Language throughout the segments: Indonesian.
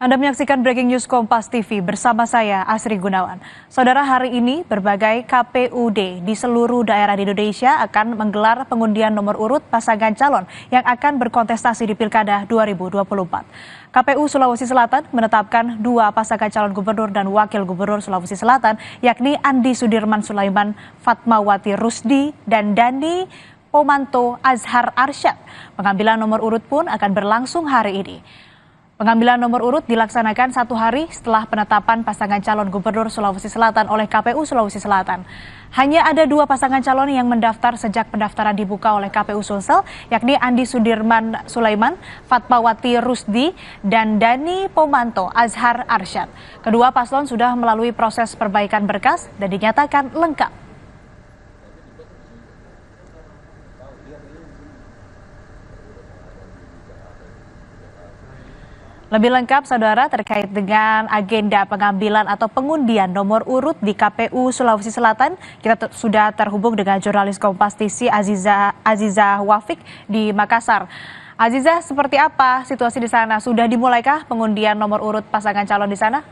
Anda menyaksikan Breaking News Kompas TV bersama saya, Asri Gunawan. Saudara, hari ini berbagai KPUD di seluruh daerah di Indonesia akan menggelar pengundian nomor urut pasangan calon yang akan berkontestasi di Pilkada 2024. KPU Sulawesi Selatan menetapkan dua pasangan calon gubernur dan wakil gubernur Sulawesi Selatan, yakni Andi Sudirman Sulaiman, Fatmawati Rusdi, dan Dani Pomanto Azhar Arsyad. Pengambilan nomor urut pun akan berlangsung hari ini. Pengambilan nomor urut dilaksanakan 1 hari setelah penetapan pasangan calon gubernur Sulawesi Selatan oleh KPU Sulawesi Selatan. Hanya ada 2 pasangan calon yang mendaftar sejak pendaftaran dibuka oleh KPU Sulsel, yakni Andi Sudirman Sulaiman, Fatmawati Rusdi, dan Dani Pomanto Azhar Arsyad. Kedua paslon sudah melalui proses perbaikan berkas dan dinyatakan lengkap. Lebih lengkap, saudara, terkait dengan agenda pengambilan atau pengundian nomor urut di KPU Sulawesi Selatan, kita sudah terhubung dengan jurnalis Kompas TV Aziza Wafik di Makassar. Aziza, seperti apa situasi di sana? Sudah dimulaikah pengundian nomor urut pasangan calon di sana?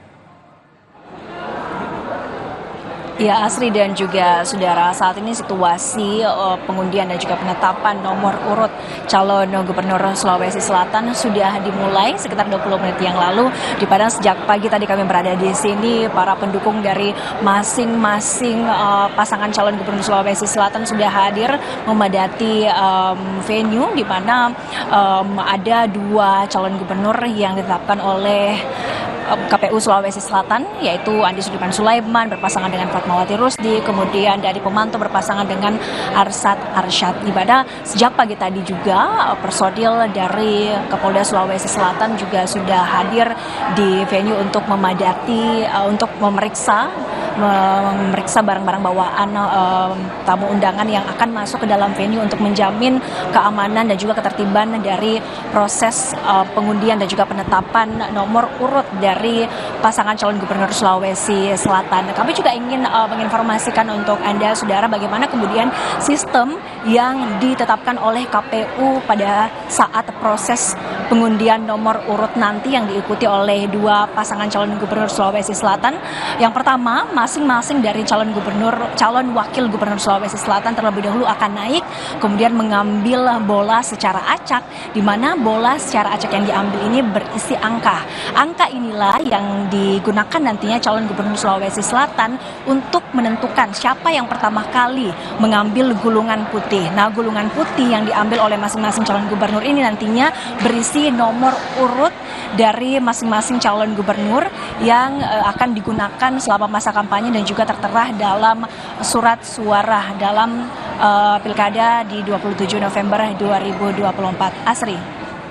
Ya, Asri dan juga saudara, saat ini situasi pengundian dan juga penetapan nomor urut calon gubernur Sulawesi Selatan sudah dimulai sekitar 20 menit yang lalu. Di mana sejak pagi tadi kami berada di sini, para pendukung dari masing-masing pasangan calon gubernur Sulawesi Selatan sudah hadir memadati venue, di mana ada 2 calon gubernur yang ditetapkan oleh KPU Sulawesi Selatan, yaitu Andi Sudirman Sulaiman berpasangan dengan Fatmawati Rusdi, kemudian Dani Pomanto berpasangan dengan Azhar Arsyad. Di mana sejak pagi tadi juga personil dari Kapolda Sulawesi Selatan juga sudah hadir di venue untuk memadati, untuk memeriksa barang-barang bawaan tamu undangan yang akan masuk ke dalam venue untuk menjamin keamanan dan juga ketertiban dari proses pengundian dan juga penetapan nomor urut dari pasangan calon gubernur Sulawesi Selatan. Kami juga ingin menginformasikan untuk Anda, saudara, bagaimana kemudian sistem yang ditetapkan oleh KPU pada saat proses pengundian nomor urut nanti yang diikuti oleh 2 pasangan calon gubernur Sulawesi Selatan. Yang pertama, masing-masing dari calon wakil gubernur Sulawesi Selatan terlebih dahulu akan naik, kemudian mengambil bola secara acak, di mana bola secara acak yang diambil ini berisi angka. Angka inilah yang digunakan nantinya calon gubernur Sulawesi Selatan untuk menentukan siapa yang pertama kali mengambil gulungan putih. Nah, gulungan putih yang diambil oleh masing-masing calon gubernur ini nantinya berisi nomor urut dari masing-masing calon gubernur yang akan digunakan selama masa kampanye dan juga tertera dalam surat suara dalam Pilkada di 27 November 2024. Asri.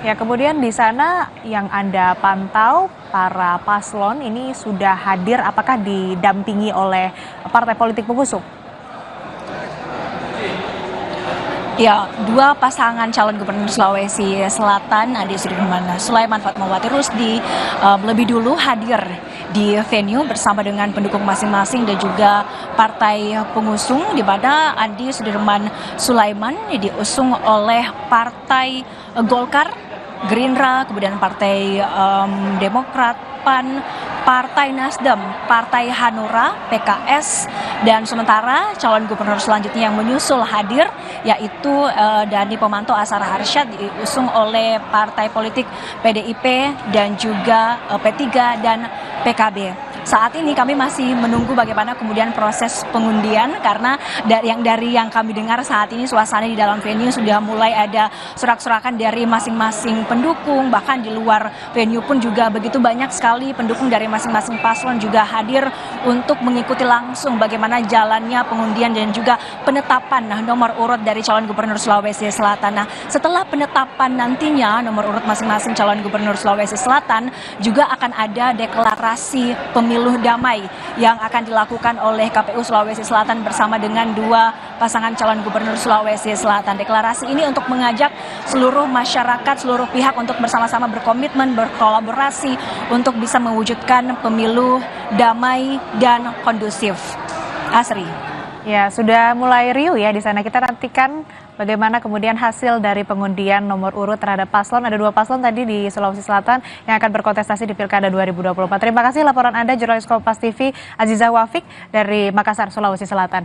Ya, kemudian di sana yang Anda pantau, para paslon ini sudah hadir, apakah didampingi oleh partai politik pengusung? Ya, 2 pasangan calon gubernur Sulawesi Selatan, Andi Sudirman Sulaiman, Fatmawati Rusdi, lebih dulu hadir di venue bersama dengan pendukung masing-masing dan juga partai pengusung, di mana Andi Sudirman Sulaiman diusung oleh Partai Golkar, Gerindra, kemudian Partai Demokrat, PAN, Partai Nasdem, Partai Hanura, PKS, dan sementara calon gubernur selanjutnya yang menyusul hadir yaitu Dani Pomanto Azhar Arsyad diusung oleh partai politik PDIP dan juga P3 dan PKB. Saat ini kami masih menunggu bagaimana kemudian proses pengundian, karena dari yang kami dengar saat ini suasana di dalam venue sudah mulai ada sorak-sorakan dari masing-masing pendukung, bahkan di luar venue pun juga begitu banyak sekali pendukung dari masing-masing paslon juga hadir untuk mengikuti langsung bagaimana jalannya pengundian dan juga penetapan nomor urut dari calon gubernur Sulawesi Selatan. Nah, setelah penetapan nantinya nomor urut masing-masing calon gubernur Sulawesi Selatan, juga akan ada deklarasi pemilu damai yang akan dilakukan oleh KPU Sulawesi Selatan bersama dengan 2 pasangan calon gubernur Sulawesi Selatan. Deklarasi ini untuk mengajak seluruh masyarakat, seluruh pihak untuk bersama-sama berkomitmen, berkolaborasi untuk bisa mewujudkan pemilu damai dan kondusif. Asri. Ya, sudah mulai riuh ya di sana. Kita nantikan bagaimana kemudian hasil dari pengundian nomor urut terhadap paslon. Ada 2 paslon tadi di Sulawesi Selatan yang akan berkontestasi di Pilkada 2024. Terima kasih laporan Anda, jurnalis Kompas TV Aziza Wafik dari Makassar, Sulawesi Selatan.